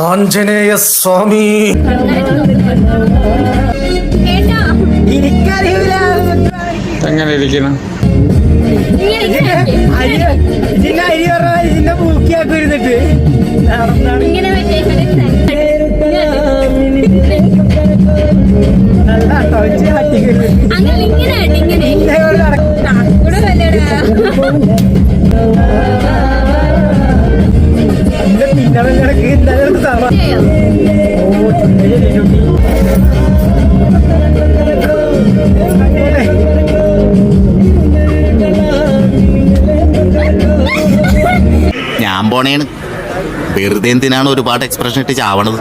ആഞ്ജനേയ സ്വാമി. എനിക്കറിയില്ല എങ്ങനെ ഇരിക്കണം. ഇതിന്റെ അരി പറഞ്ഞാൽ ഇതിന്റെ മൂക്കിയാക്കി ഇരുന്നിട്ട് ഞാൻ പോണേണ്. വെറുതെ എന്തിനാണ് ഒരുപാട് എക്സ്പ്രഷൻ ഇട്ട് ചാവണത്.